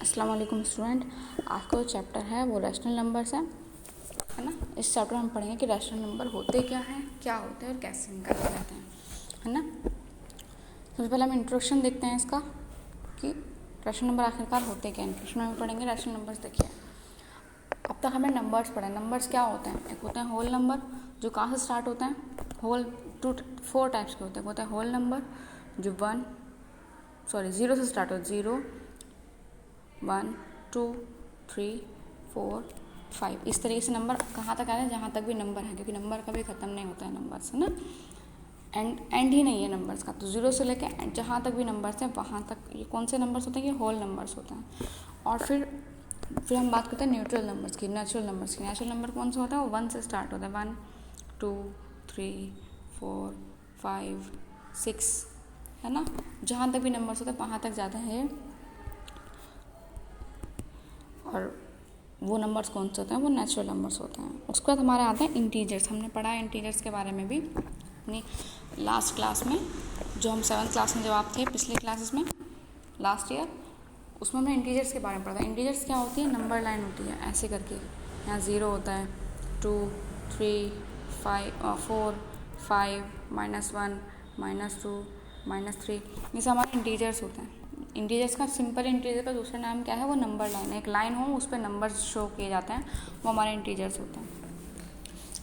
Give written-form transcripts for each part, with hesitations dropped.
अस्सलाम वालेकुम स्टूडेंट। आज का जो चैप्टर है वो रैशनल नंबर्स है ना। इस चैप्टर में हम पढ़ेंगे कि रैशनल नंबर होते क्या हैं, क्या होते हैं और कैसे निकाले जाते हैं, है ना। सबसे पहले हम इंट्रोडक्शन देखते हैं इसका कि रैशनल नंबर आखिरकार होते क्या हैं। इंट्रोडक्शन में पढ़ेंगे रैशनल नंबर्स। देखिए, अब तक हमने नंबर्स पढ़े। नंबर्स क्या होते हैं? एक होते हैं होल नंबर, जो कहाँ से स्टार्ट होते हैं, होल फोर टाइप्स के होते हैं। होता है होल नंबर जो जीरो से स्टार्ट होता है, 0 1 2 3 4 5। इस तरीके से नंबर कहाँ तक आ रहे हैं, जहाँ तक भी नंबर है, क्योंकि नंबर कभी ख़त्म नहीं होता है नंबर्स, है ना। एंड ही नहीं है नंबर्स का। तो जीरो से लेके जहाँ तक भी नंबर्स हैं वहाँ तक ये कौन से नंबर्स होते हैं? ये होल नंबर्स होते हैं। और फिर हम बात करते हैं न्यूट्रल नंबर्स की, नेचुरल नंबर्स की। नेचुरल नंबर कौन सा होता है? वो 1 से स्टार्ट होता है। 1 2 3 4 5 6, है ना। जहाँ तक भी नंबर्स होते हैं वहाँ तक जाते हैं। और वो नंबर्स कौन से होते हैं? वो नेचुरल नंबर्स होते हैं। उसके बाद हमारे आते हैं इंटीजर्स। हमने पढ़ा है इंटीजर्स के बारे में भी अपनी लास्ट क्लास में, जो हम 7th क्लास में जब आप थे पिछले क्लासेस में लास्ट ईयर, उसमें हमने इंटीजर्स के बारे में पढ़ा था। इंटीजर्स क्या होती है? नंबर लाइन होती है ऐसे करके। यहाँ 0 होता है, 2 3 4 5 -1 -2 -3, ये सब हमारे इंटीजर्स होते हैं। इंटीजर्स का सिंपल इंटीजर का दूसरा नाम क्या है? वो नंबर लाइन। एक लाइन हो उस पर नंबर्स शो किए जाते हैं, वो हमारे इंटीजर्स होते हैं।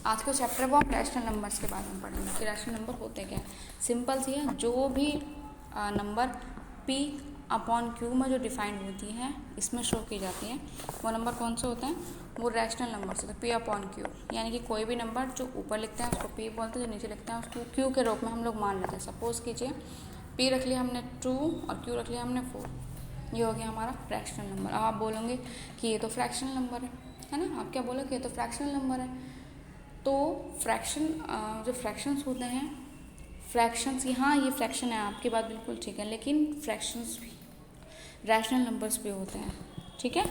आज का चैप्टर वो हम रैशनल नंबर्स के बारे में पढ़ेंगे कि रैशनल नंबर होते क्या है। सिंपल सी है, जो भी नंबर P/Q में जो डिफाइंड होती हैं, इसमें शो की जाती हैं, वो नंबर कौन से होते हैं? वो रैशनल नंबर्स होते हैं। P/Q यानी कि कोई भी नंबर जो ऊपर लिखते हैं उसको P बोलते हैं, जो नीचे लिखते हैं उसको Q के रूप में हम लोग मान लेते हैं। सपोज कीजिए P रख लिया हमने 2 और Q रख लिया हमने 4, ये हो गया हमारा फ्रैक्शनल नंबर। अब आप बोलोगे कि ये तो फ्रैक्शनल नंबर है ना। आप क्या बोलोगे? ये तो फ्रैक्शनल नंबर है। तो फ्रैक्शन जो फ्रैक्शंस होते हैं, फ्रैक्शंस, हाँ ये फ्रैक्शन है, आपकी बात बिल्कुल ठीक है, लेकिन फ्रैक्शंस भी रैशनल नंबर्स भी होते हैं, ठीक है।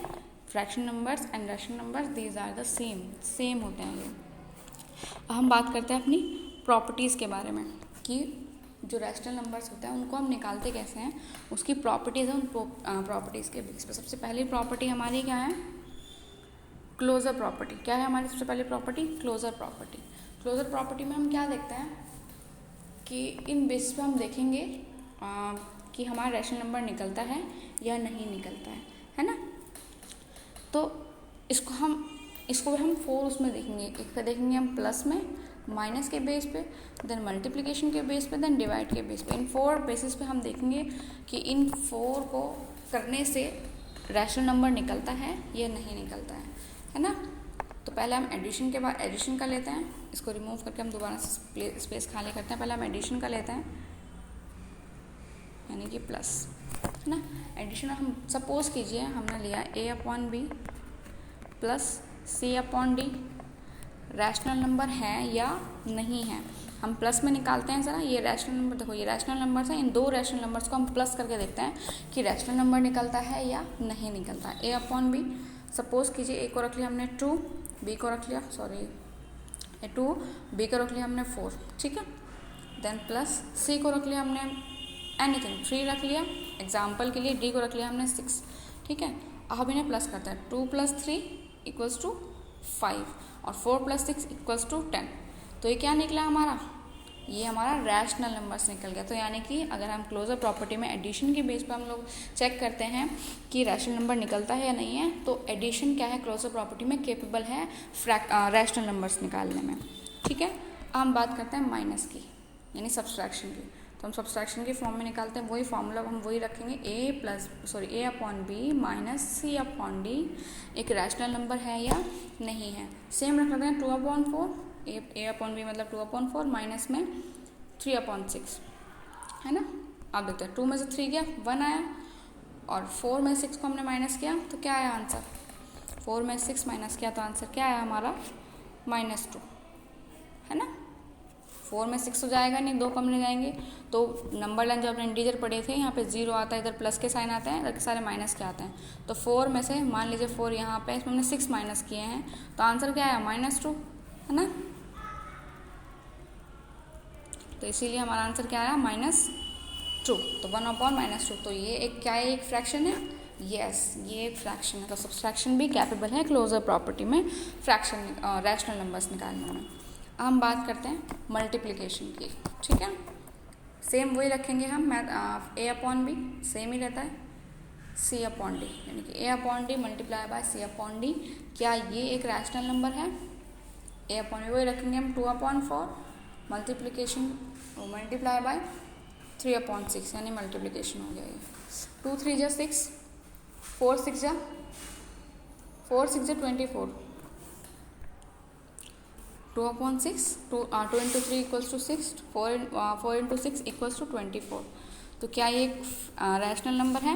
Fraction numbers and rational numbers, these are the same होते हैं ये। अब हम बात करते हैं अपनी प्रॉपर्टीज़ के बारे में कि जो रैशनल नंबर्स होते हैं उनको हम निकालते कैसे हैं, उसकी प्रॉपर्टीज़ है। उन प्रॉपर्टीज़ के बेस पे सबसे पहली प्रॉपर्टी हमारी क्या है? Closure property. क्या है हमारी सबसे पहली property? Closure property. Closure property में हम क्या देखते हैं कि इन बेस पे हम देखेंगे कि हमारा रैशनल नंबर निकलता है या नहीं निकलता है ना। तो इसको हम 4 उसमें देखेंगे। एक पे देखेंगे हम प्लस में, माइनस के बेस पे, देन मल्टीप्लिकेशन के बेस पे, देन डिवाइड के बेस पे। इन 4 बेसिस पे हम देखेंगे कि इन 4 को करने से रैशनल नंबर निकलता है या नहीं निकलता है ना। तो पहले हम एडिशन के बाद एडिशन का लेते हैं। इसको रिमूव करके हम दोबारा स्पेस खाली करते हैं। पहले हम एडिशन का लेते हैं, यानी कि प्लस, है ना। एडिशन हम सपोज कीजिए हमने लिया A/B plus C/D rational number है या नहीं है। हम प्लस में निकालते हैं ज़रा ये रैशनल नंबर। देखो ये रैशनल नंबर्स हैं, इन 2 रैशनल नंबर्स को हम प्लस करके देखते हैं कि रैशनल नंबर निकलता है या नहीं निकलता है। A/B, सपोज कीजिए A को रख लिया हमने 2, B को रख लिया 2, B को रख लिया हमने 4, ठीक है। देन प्लस C को रख लिया हमने एनीथिंग 3 रख लिया, एग्जाम्पल के लिए D को रख लिया हमने 6, ठीक है। अब इन्हें प्लस करते हैं। 2 + 3 = 5 और 4 + 6 = 10। तो ये क्या निकला हमारा? ये हमारा रैशनल नंबर्स निकल गया। तो यानी कि अगर हम क्लोजर प्रॉपर्टी में एडिशन के बेस पर हम लोग चेक करते हैं कि रैशनल नंबर निकलता है या नहीं है, तो एडिशन क्या है क्लोजर प्रॉपर्टी में केपेबल है रैशनल नंबर्स निकालने में, ठीक है। अब हम बात करते हैं माइनस की, यानी सब्सट्रैक्शन की। तो हम सब्सट्रैक्शन की फॉर्म में निकालते हैं, वही फॉर्मूला हम वही रखेंगे। A/B माइनस C/D एक रैशनल नंबर है या नहीं है। सेम रख लेते हैं 2/4, A/B मतलब 2/4 माइनस में 3/6, है ना। आप देखते हैं 2 में से 3 गया 1 आया, और 4 में 6 को हमने माइनस किया तो क्या आया आंसर? 4 में 6 माइनस किया तो आंसर क्या आया हमारा? -2, है ना। 4 में 6 तो जाएगा नहीं, 2 कम ले जाएंगे। तो नंबर लाइन जो आपने इंटीजर पढ़े थे, यहाँ पे 0 आता है, इधर प्लस के साइन आते हैं, इधर के सारे माइनस के आते हैं। तो 4 में से मान लीजिए 4 यहाँ पे, इसमें हमने 6 माइनस किए हैं, तो आंसर क्या आया? -2, है ना। तो इसीलिए हमारा आंसर क्या आया? -2। तो 1/-2। तो ये एक क्या है? एक फ्रैक्शन है, यस, ये एक फ्रैक्शन है, तो सब्सट्रैक्शन भी कैपेबल है क्लोजर प्रॉपर्टी में फ्रैक्शन रैशनल नंबर्स निकालने में। हम बात करते हैं मल्टीप्लिकेशन की, ठीक है। सेम वही रखेंगे हम, ए अपॉन बी सेम ही रहता है, सी अपॉन डी, यानी कि A upon D multiply by C upon D. क्या ये एक रैशनल नंबर है? ए अपॉन बी वही रखेंगे हम, 2/4 मल्टीप्लिकेशन मल्टीप्लाई बाय 3/6, यानी मल्टीप्लिकेशन हो गया ये। 2 3 जा 6, 4 6 जा 24, 2/6, 2 into 3 equals to 6, 4 into 6 equals to 24। तो क्या ये एक रैशनल नंबर है?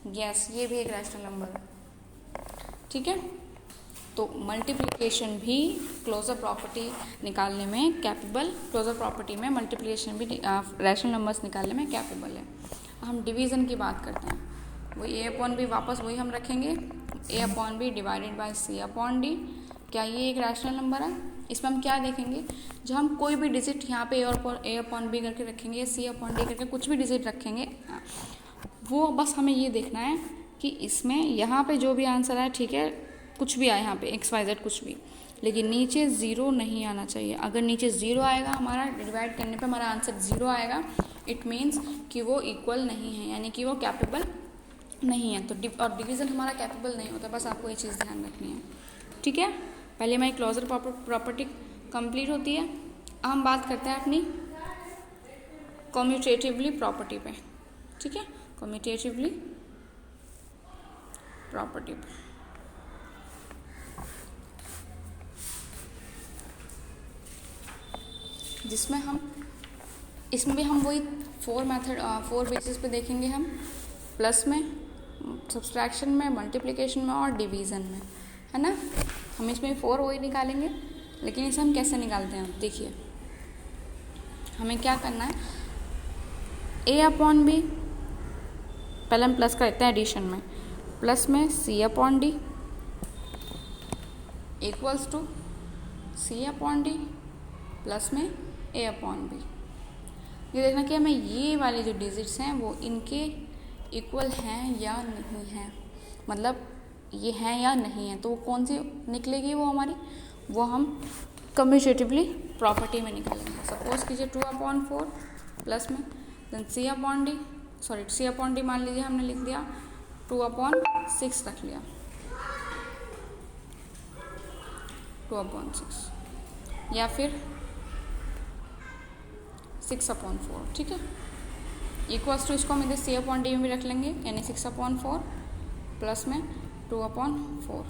यस, ये भी एक रैशनल नंबर है, ठीक है। तो मल्टीप्लिकेशन भी क्लोजर प्रॉपर्टी निकालने में कैपेबल, क्लोजर प्रॉपर्टी में मल्टीप्लिकेशन भी रैशनल नंबर्स निकालने में कैपेबल है। हम डिवीज़न की बात करते हैं, वही ए अपॉन बी, वापस वही हम रखेंगे, A upon B divided by C upon D. क्या ये एक रैशनल नंबर है? इसमें हम क्या देखेंगे, जब हम कोई भी डिजिट यहाँ पे ए अपॉन बी करके रखेंगे, सी अपॉन डी करके कुछ भी डिजिट रखेंगे, वो बस हमें ये देखना है कि इसमें यहाँ पे जो भी आंसर है, ठीक है, कुछ भी आए यहाँ पे XYZ कुछ भी, लेकिन नीचे 0 नहीं आना चाहिए। अगर नीचे 0 आएगा, हमारा डिवाइड करने पे हमारा आंसर 0 आएगा, इट मीन्स कि वो इक्वल नहीं है, यानी कि वो कैपेबल नहीं है। तो और डिवीज़न हमारा कैपेबल नहीं होता, बस आपको ये चीज़ ध्यान रखनी है, ठीक है। पहले हमारी क्लोजर प्रॉपर्टी कंप्लीट होती है। अब हम बात करते हैं अपनी कम्यूटेटिवली प्रॉपर्टी पे, ठीक है, कम्यूटेटिवली प्रॉपर्टी पे। जिसमें हम इसमें भी हम वही 4 बेसिस पे देखेंगे हम, प्लस में, सब्सट्रैक्शन में, मल्टीप्लिकेशन में और डिवीज़न में, है ना। हम इसमें 4 वही निकालेंगे, लेकिन इसे हम कैसे निकालते हैं, देखिए हमें क्या करना है, ए अपॉन बी, पहले हम प्लस करते हैं एडिशन में, प्लस में C upon D equals to C upon D plus में ए अपॉन बी। ये देखना कि हमें ये वाले जो डिजिट्स हैं वो इनके इक्वल हैं या नहीं हैं, मतलब ये हैं या नहीं है, तो वो कौन सी निकलेगी वो हमारी, वो हम कम्यूटेटिवली प्रॉपर्टी में निकालेंगे। सपोज कीजिए 2/4 प्लस में then C upon D, sorry C upon D मान लीजिए हमने लिख दिया, 2/6 रख लिया, 2/6 या फिर 6/4, ठीक है, इक्वल्स टू इसको हम इधर सी अपॉन डी में भी रख लेंगे, यानी 6/4 प्लस में 2/4,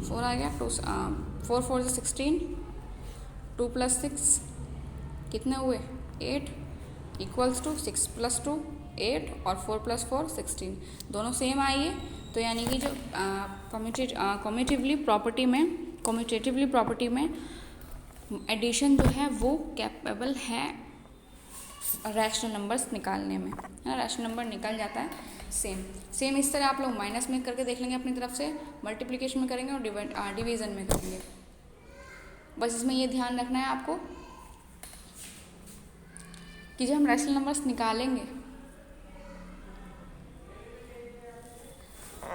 4 आ गया, 4 4 16, 2 + 6 कितने हुए 8, इक्वल्स टू 6 + 2 8 और 4 + 4 16, दोनों सेम आई है। तो यानी कि जो कम्यूटेटिवली प्रॉपर्टी में एडिशन जो है वो कैपेबल है रैशनल नंबर्स निकालने में, है ना, रैशनल नंबर निकल जाता है। सेम इस तरह आप लोग माइनस में करके देख लेंगे अपनी तरफ से, मल्टीप्लिकेशन में करेंगे और डिवीज़न में करेंगे। बस इसमें ये ध्यान रखना है आपको कि जब हम रैशनल नंबर्स निकालेंगे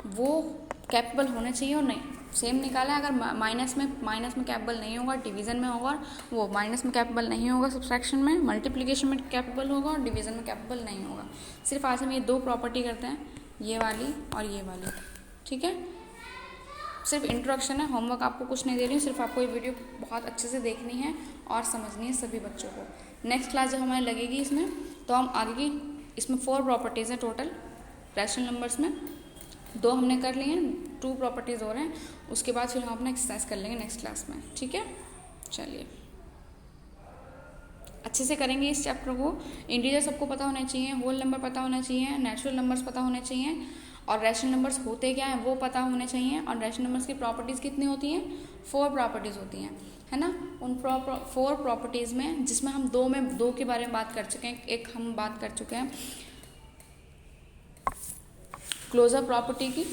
वो कैपेबल होने चाहिए और नहीं, सेम निकाला है, अगर माइनस में कैपेबल नहीं होगा, डिवीज़न में होगा, वो माइनस में कैपेबल नहीं होगा, सब्सट्रैक्शन में, मल्टीप्लिकेशन में कैपेबल होगा और डिवीज़न में कैपेबल नहीं होगा। सिर्फ आज हम ये 2 प्रॉपर्टी करते हैं, ये वाली और ये वाली, ठीक है। सिर्फ इंट्रोडक्शन है, होमवर्क आपको कुछ नहीं दे रही हूँ, सिर्फ आपको ये वीडियो बहुत अच्छे से देखनी है और समझनी है सभी बच्चों को। नेक्स्ट क्लास जब हमें लगेगी इसमें, तो हम आगे की, इसमें 4 प्रॉपर्टीज़ हैं टोटल रैशनल नंबर्स में, 2 हमने कर लिए हैं, 2 प्रॉपर्टीज़ हो रहे हैं, उसके बाद फिर हम अपना एक्सरसाइज कर लेंगे नेक्स्ट क्लास में, ठीक है। चलिए अच्छे से करेंगे इस चैप्टर को। इंटीजर सबको पता होने चाहिए, होल नंबर पता होना चाहिए, नेचुरल नंबर्स पता होने चाहिए, और रैशनल नंबर्स होते क्या हैं वो पता होने चाहिए, और रैशनल नंबर्स की प्रॉपर्टीज़ कितनी होती हैं, 4 प्रॉपर्टीज़ होती हैं, है ना। उन 4 प्रॉपर्टीज़ में, जिसमें हम 2 के बारे में बात कर चुके हैं, एक हम बात कर चुके हैं क्लोजर प्रॉपर्टी की,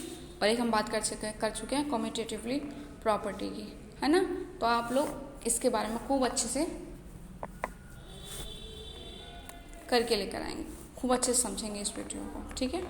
और एक हम बात कर चुके हैं कम्यूटेटिवली प्रॉपर्टी की, है ना। तो आप लोग इसके बारे में खूब अच्छे से करके लेकर आएंगे, खूब अच्छे से समझेंगे इस वीडियो को, ठीक है।